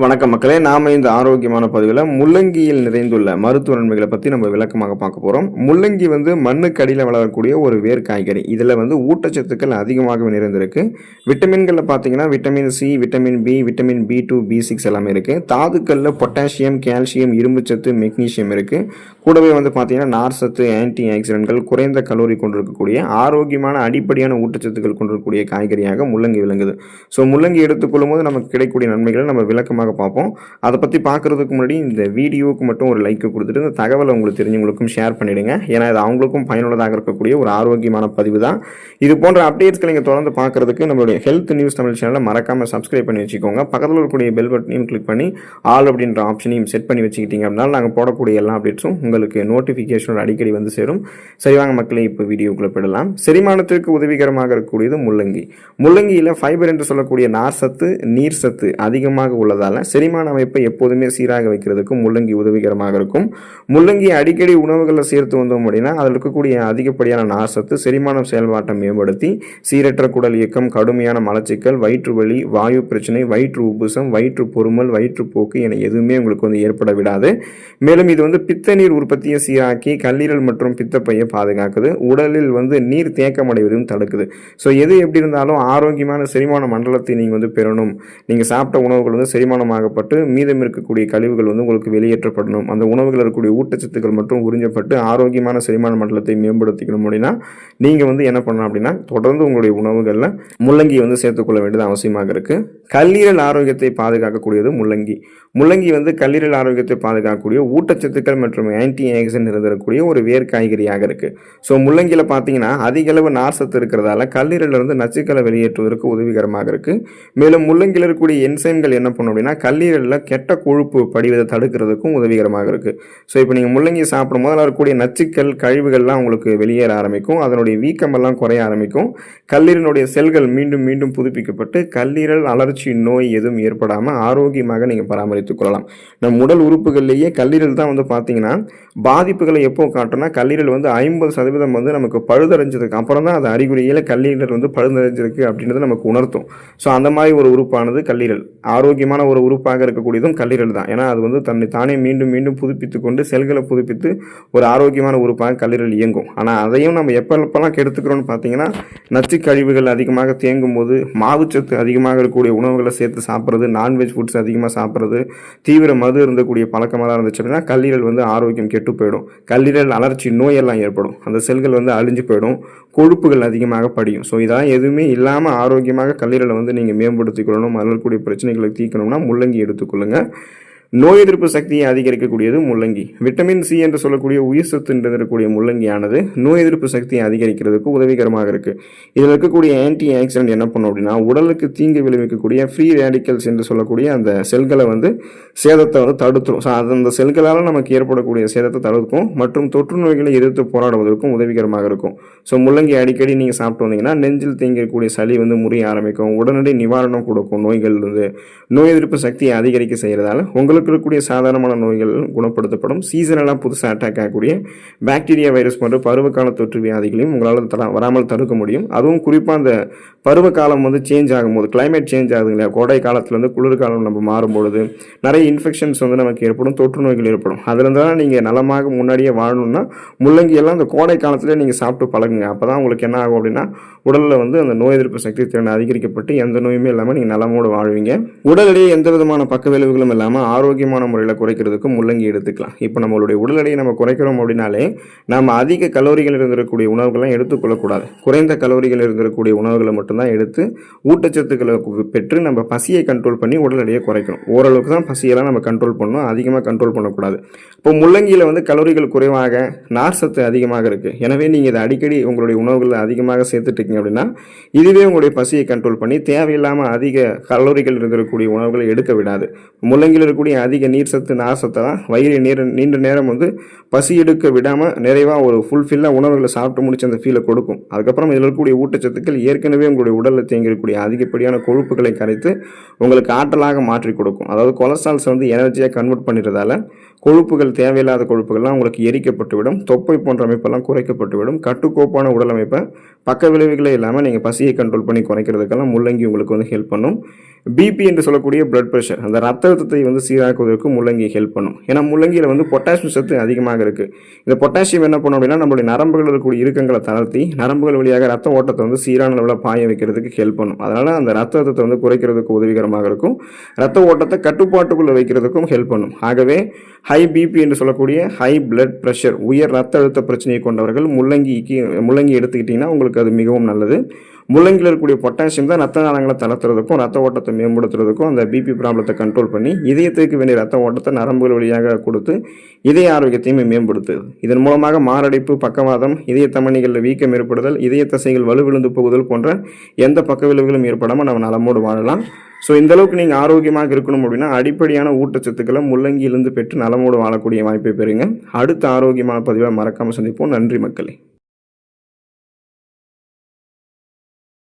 வணக்கம் மக்களே, நாம இந்த ஆரோக்கியமான பதிவில் முள்ளங்கியில் நிறைந்துள்ள மருத்துவ நன்மைகளை பற்றி நம்ம விளக்கமாக பார்க்க போகிறோம். முள்ளங்கி மண்ணுக்கு அடியில் வளரக்கூடிய ஒரு வேர் காய்கறி. இதில் ஊட்டச்சத்துக்கள் அதிகமாகவே நிறைந்திருக்கு. விட்டமின்களில் பார்த்தீங்கன்னா vitamin C, vitamin B, vitamin B2, B6 எல்லாமே இருக்குது. தாதுக்களில் பொட்டாசியம், கால்சியம், இரும்புச்சத்து, மெக்னீசியம் இருக்குது. கூடவே பார்த்தீங்கன்னா நார்சத்து, ஆன்டி ஆக்சிடென்ட்கள், குறைந்த கலோரி கொண்டிருக்கக்கூடிய ஆரோக்கியமான அடிப்படையான ஊட்டச்சத்துக்கள் கொண்டிருக்கக்கூடிய காய்கறியாக முள்ளங்கி விளங்குது. ஸோ முள்ளங்கி எடுத்துக்கொள்ளும் போது நமக்கு கிடைக்கக்கூடிய நன்மைகளை நம்ம விளக்கமாக பார்ப்போம். அதை பற்றி பார்க்குறதுக்கு முன்னாடி இந்த வீடியோவுக்கு மட்டும் ஒரு லைக் கொடுத்துட்டு இந்த தகவலை உங்களுக்கு தெரிஞ்சவங்களுக்கும் ஷேர் பண்ணிவிடுங்க. ஏன்னா இது அவங்களுக்கும் பயனுள்ளதாக இருக்கக்கூடிய ஒரு ஆரோக்கியமான பதிவு தான். இது போன்ற அப்டேட்ஸ்களை நீங்கள் தொடர்ந்து பார்க்குறதுக்கு நம்மளுடைய ஹெல்த் நியூஸ் தமிழ் சேனலை மறக்காமல் சப்ஸ்கிரைப் பண்ணி வச்சுக்கோங்க. பக்கத்தில் இருக்கக்கூடிய பெல் பட்டனையும் கிளிக் பண்ணி ஆல் அப்படின்ற ஆப்ஷனையும் செட் பண்ணி வச்சுக்கிட்டீங்க அப்படின்னா நாங்கள் போடக்கூடிய எல்லா அப்டேட்ஸும் உங்களுக்கு நோட்டிஃபிகேஷனோட அடிக்கடி சேரும். சரிவாங்க மக்களே, இப்போ வீடியோக்குள்ளே போயிடலாம். செரிமானத்திற்கு உதவிகரமாக இருக்கக்கூடியது முள்ளங்கி. முள்ளங்கியில் ஃபைபர் என்று சொல்லக்கூடிய நார்சத்து, நீர் சத்து அதிகமாக உள்ளதால் செரிமான அமைப்பை எப்போதுமே சீராக வைக்கிறதுக்கு முள்ளங்கி உதவிகரமாக இருக்கும். முள்ளங்கி அடிக்கடி உணவுகளில் சேர்த்து வந்தோம் அப்படின்னா அதில் இருக்கக்கூடிய அதிகப்படியான நார்சத்து செரிமான செயல்பாட்டை மேம்படுத்தி சீரற்ற குடல் இயக்கம், கடுமையான மலச்சிக்கல், வயிற்று வலி, வாயு பிரச்சனை, வயிற்று உப்புசம், வயிற்று பொறுமல், வயிற்றுப்போக்கு என எதுவுமே உங்களுக்கு ஏற்பட விடாது. மேலும் இது பித்த நீர் உற்பத்தியை சீராக்கி கல்லீரல் மற்றும் பித்தப்பையை பாதுகாக்குது. உடலில் நீர் தேக்கம் அடைவதையும் தடுக்குது. ஸோ எது எப்படி இருந்தாலும் ஆரோக்கியமான செரிமான மண்டலத்தை நீங்கள் பெறணும். நீங்கள் சாப்பிட்ட உணவுகள் செரிமானமாகப்பட்டு மீதம் இருக்கக்கூடிய கழிவுகள் உங்களுக்கு வெளியேற்றப்படணும். அந்த உணவுகள் இருக்கக்கூடிய ஊட்டச்சத்துக்கள் மற்றும் உறிஞ்சப்பட்டு ஆரோக்கியமான செரிமான மண்டலத்தை மேம்படுத்திக்கணும் அப்படின்னா நீங்கள் என்ன பண்ணலாம் அப்படின்னா தொடர்ந்து உங்களுடைய உணவுகளில் முள்ளங்கி சேர்த்துக்கொள்ள வேண்டியது அவசியமாக இருக்குது. கல்லீரல் ஆரோக்கியத்தை பாதுகாக்கக்கூடியது முள்ளங்கி. முள்ளங்கி கல்லீரல் ஆரோக்கியத்தை பாதுகாக்கக்கூடிய ஊட்டச்சத்துக்கள் மற்றும் ஆன்டி ஆக்சிடென்ட் இருந்தக்கூடிய ஒரு வேர் காய்கறியாக இருக்குது. ஸோ முள்ளங்கியில் பார்த்தீங்கன்னா அதிக அளவு நார்சத்து இருக்கிறதால கல்லீரலிருந்து நச்சுக்களை வெளியேற்றுவதற்கு உதவிகரமாக இருக்குது. மேலும் முள்ளங்கியில் இருக்கக்கூடிய என்சைம்கள் என்ன பண்ணும் அப்படின்னா கல்லீரலில் கெட்ட கொழுப்பு படிவதை தடுக்கிறதுக்கும் உதவிகரமாக இருக்குது. ஸோ இப்போ நீங்கள் முள்ளங்கி சாப்பிடும் போது அதில் இருக்கக்கூடிய நச்சுக்கள், கழிவுகள்லாம் உங்களுக்கு வெளியேற ஆரம்பிக்கும். அதனுடைய வீக்கமெல்லாம் குறைய ஆரம்பிக்கும். கல்லீரலுடைய செல்கள் மீண்டும் மீண்டும் புதுப்பிக்கப்பட்டு கல்லீரல் அலர்ச்சி நோய் எதுவும் ஏற்படாமல் ஆரோக்கியமாக நீங்கள் பராமரித்துக் கொள்ளலாம். நம் உடல் உறுப்புகள்லேயே கல்லீரல் தான் பார்த்தீங்கன்னா பாதிப்புகளை எப்போ காட்டும்னா கல்லீரல் 50% நமக்கு பழுதடைஞ்சதுக்கு அப்புறம் தான் அது அறிகுறியில் கல்லீரல் பழுதடைஞ்சிருக்கு அப்படின்றது நமக்கு உணர்த்தும். ஸோ அந்த மாதிரி ஒரு உறுப்பானது கல்லீரல். ஆரோக்கியமான ஒரு உறுப்பாக இருக்கக்கூடியதும் கல்லீரல் தான். ஏன்னா அது தன்னை தானே மீண்டும் மீண்டும் புதுப்பித்து கொண்டு செல்களை புதுப்பித்து ஒரு ஆரோக்கியமான உறுப்பாக கல்லீரல் இயங்கும். ஆனால் அதையும் நம்ம எப்பெல்லாம் கெடுத்துக்கிறோம்னு பார்த்தீங்கன்னா நச்சு கழிவுகள் அதிகமாக தேங்கும் போது, மாவுச்சத்து அதிகமாக இருக்கக்கூடிய உணவுகளை சேர்த்து சாப்பிட்றது, நான்வெஜ் ஃபுட்ஸ் அதிகமாக சாப்பிட்றது, தீவிர மது இருந்தக்கூடிய பழக்கமாக இருந்துச்சு அப்படின்னா கல்லீரல் ஆரோக்கியம் கெட்டு போயிடும். கல்லீரல் அலர்ச்சி நோயெல்லாம் ஏற்படும். அந்த செல்கள் அழிஞ்சு போயிடும். கொழுப்புகள் அதிகமாக படியும். ஸோ இதெல்லாம் எதுவுமே இல்லாமல் ஆரோக்கியமாக கல்லீரலை நீங்கள் மேம்படுத்திக் கொள்ளணும். அதில் இருக்கக்கூடிய பிரச்சனைகளை தீர்க்கணும்னா முள்ளங்கி எடுத்துக்கொள்ளுங்க. நோய் எதிர்ப்பு சக்தியை அதிகரிக்கக்கூடியது முள்ளங்கி. விட்டமின் சி என்று சொல்லக்கூடிய உயிர் சத்து என்று இருக்கக்கூடிய முள்ளங்கியானது நோய் எதிர்ப்பு சக்தியை அதிகரிக்கிறதுக்கு உதவிகரமாக இருக்குது. இதில் இருக்கக்கூடிய ஆன்டி ஆக்சிடென்ட் என்ன பண்ணும் அப்படின்னா உடலுக்கு தீங்கு விளைவிக்கக்கூடிய ஃப்ரீ ரேடிக்கல்ஸ் என்று சொல்லக்கூடிய அந்த செல்களை சேதத்தை தடுத்துரும். ஸோ அந்த செல்களால் நமக்கு ஏற்படக்கூடிய சேதத்தை தடுக்கும் மற்றும் தொற்று நோய்களை எதிர்த்து போராடுவதற்கும் உதவிகரமாக இருக்கும். ஸோ முள்ளங்கி அடிக்கடி நீங்கள் சாப்பிட்டு வந்தீங்கன்னா நெஞ்சில் தேங்கக்கூடிய சளி முறிய ஆரம்பிக்கும். உடனடி நிவாரணம் கொடுக்கும். நோய்கள் நோய் எதிர்ப்பு சக்தியை அதிகரிக்க செய்கிறதால உங்களுக்கு இருக்கக்கூடிய சாதாரணமான நோய்கள் குணப்படுத்தப்படும். சீசனெல்லாம் புதுசாக அட்டாக் ஆகக்கூடிய பாக்டீரியா, வைரஸ் போன்ற பருவகால தொற்று வியாதிகளையும் உங்களால் வராமல் தடுக்க முடியும். அதுவும் குறிப்பாக அந்த பருவகாலம் சேஞ்ச் ஆகும்போது, கிளைமேட் சேஞ்ச் ஆகுது இல்லையா, கோடை காலத்துலேருந்து குளிர்காலம் நம்ம மாறும்பொழுது நிறைய இன்ஃபெக்ஷன்ஸ் நமக்கு ஏற்படும், தொற்று நோய்கள் ஏற்படும். அதுலேருந்து தான் நீங்கள் நலமாக முன்னாடியே வாழணும்னா முள்ளங்கியெல்லாம் அந்த கோடை காலத்திலே நீங்கள் சாப்பிட்டு பழகுங்க. அப்போ தான் உங்களுக்கு என்ன ஆகும் அப்படின்னா உடலில் அந்த நோய் எதிர்ப்பு சக்தி திறன் அதிகரிக்கப்பட்டு எந்த நோயுமே இல்லாமல் நீங்கள் நலமோடு வாழ்வீங்க. உடல் எடையை எந்த விதமான பக்க விளைவுகளும் இல்லாமல் ஆரோக்கியமான முறையில் குறைக்கிறதுக்கு முள்ளங்கி எடுத்துக்கலாம். இப்போ நம்மளுடைய உடல் எடையை நம்ம குறைக்கிறோம் அப்படின்னாலே நம்ம அதிக கலோரிகள் இருந்திருக்கக்கூடிய உணவுகள்லாம் எடுத்துக்கொள்ளக்கூடாது. குறைந்த கலோரிகள் இருந்திருக்கக்கூடிய உணவுகளை மட்டும்தான் எடுத்து ஊட்டச்சத்துக்களை பெற்று நம்ம பசியை கண்ட்ரோல் பண்ணி உடல் எடையை குறைக்கணும். ஓரளவுக்கு தான் பசியெல்லாம் நம்ம கண்ட்ரோல் பண்ணணும், அதிகமாக கண்ட்ரோல் பண்ணக்கூடாது. இப்போ முள்ளங்கியில் கலோரிகள் குறைவாக, நார் சத்து அதிகமாக இருக்குது. எனவே நீங்கள் இதை அடிக்கடி உங்களுடைய உணவுகளில் அதிகமாக சேர்த்துட்டு இருக்கீங்க அப்படின்னா இதுவே உங்களுடைய பசியை கண்ட்ரோல் பண்ணி தேவையில்லாமல் அதிக கலோரிகள் இருக்கக்கூடிய உணவுகளை எடுக்க விடாது. முள்ளங்கியில் இருக்கக்கூடிய அதிக நீர் சத்து, நார் சத்தை தான் வயிறு நீண்ட நேரம் பசி எடுக்க விடாமல் நிறைவாக ஒரு ஃபுல்ஃபில்லாக உணவுகளை சாப்பிட்டு முடிச்சு அந்த ஃபீலை கொடுக்கும். அதுக்கப்புறம் இதில் இருக்கக்கூடிய ஊட்டச்சத்துக்கள் ஏற்கனவே உங்களுடைய உடலில் தேங்கியிருக்கக்கூடிய அதிகப்படியான கொழுப்புகளை கரைத்து உங்களுக்கு ஆற்றலாக மாற்றி கொடுக்கும். அதாவது கொலஸ்ட்ரால்ஸ் எனர்ஜியாக கன்வெர்ட் பண்ணிடுறதால கொழுப்புகள், தேவையில்லாத கொழுப்புகள்லாம் உங்களுக்கு எரிக்கப்பட்டுவிடும். தொப்பை போன்ற அமைப்பெல்லாம் குறைக்கப்பட்டுவிடும். கட்டுக்கோப்பான உடல் அமைப்பை பக்க விளைவுகளே இல்லாமல் நீங்கள் பசியை கண்ட்ரோல் பண்ணி குறைக்கிறதுக்கெல்லாம் முள்ளங்கி உங்களுக்கு ஹெல்ப் பண்ணும். பிபி என்று சொல்லக்கூடிய பிளட் ப்ரெஷர், அந்த ரத்த அழுத்தத்தை வந்து சீராக்குவதற்கு முள்ளங்கி ஹெல்ப் பண்ணும். ஏன்னா முள்ளங்கியில் வந்து பொட்டாசியம் சத்து அதிகமாக இருக்குது. இந்த பொட்டாசியம் என்ன பண்ணும் அப்படின்னா நம்மளுடைய நரம்புகள் இருக்கக்கூடிய இறுக்கங்களை தளர்த்தி நரம்புகள் வழியாக ரத்த ஓட்டத்தை வந்து சீரான அளவில் பாய வைக்கிறதுக்கு ஹெல்ப் பண்ணும். அதனால் அந்த ரத்த அழுத்தத்தை வந்து குறைக்கிறதுக்கு உதவிகரமாக இருக்கும். ரத்த ஓட்டத்தை கட்டுப்பாட்டுக்குள்ளே வைக்கிறதுக்கும் ஹெல்ப் பண்ணும். ஆகவே ஹை பிபி என்று சொல்லக்கூடிய ஹை பிளட் ப்ரெஷர், உயர் ரத்த அழுத்த பிரச்சனையை கொண்டவர்கள் முள்ளங்கி எடுத்துக்கிட்டிங்கன்னா உங்களுக்கு அது மிகவும் நல்லது. முள்ளங்கியில் இருக்கக்கூடிய பொட்டாசியம் தான் ரத்த நாளங்களை தளர்த்துறதுக்கும் ரத்த ஓட்டத்தை மேம்படுத்துறதுக்கும் அந்த பிபி ப்ராப்ளத்தை கண்ட்ரோல் பண்ணி இதயத்துக்கு வேண்டிய ரத்த ஓட்டத்தை நரம்புகள் வழியாக கொடுத்து இதய ஆரோக்கியத்தையும் மேம்படுத்துது. இதன் மூலமாக மாரடைப்பு, பக்கவாதம், இதய தமனிகளில் வீக்கம் ஏற்படுதல், இதய தசைகள் வலுவிழுந்து போகுதல் போன்ற எந்த பக்க விளைவுகளும் ஏற்படாமல் நம்ம நலமோடு வாழலாம். ஸோ இந்த அளவுக்கு நீங்கள் ஆரோக்கியமாக இருக்கணும் அப்படின்னா அடிப்படையான ஊட்டச்சத்துக்களை முள்ளங்கியிலிருந்து பெற்று நலமோடு வாழக்கூடிய வாய்ப்பை பெறுங்க. அடுத்த ஆரோக்கியமான பதிவை மறக்காமல் சந்திப்போம். நன்றி மக்களே.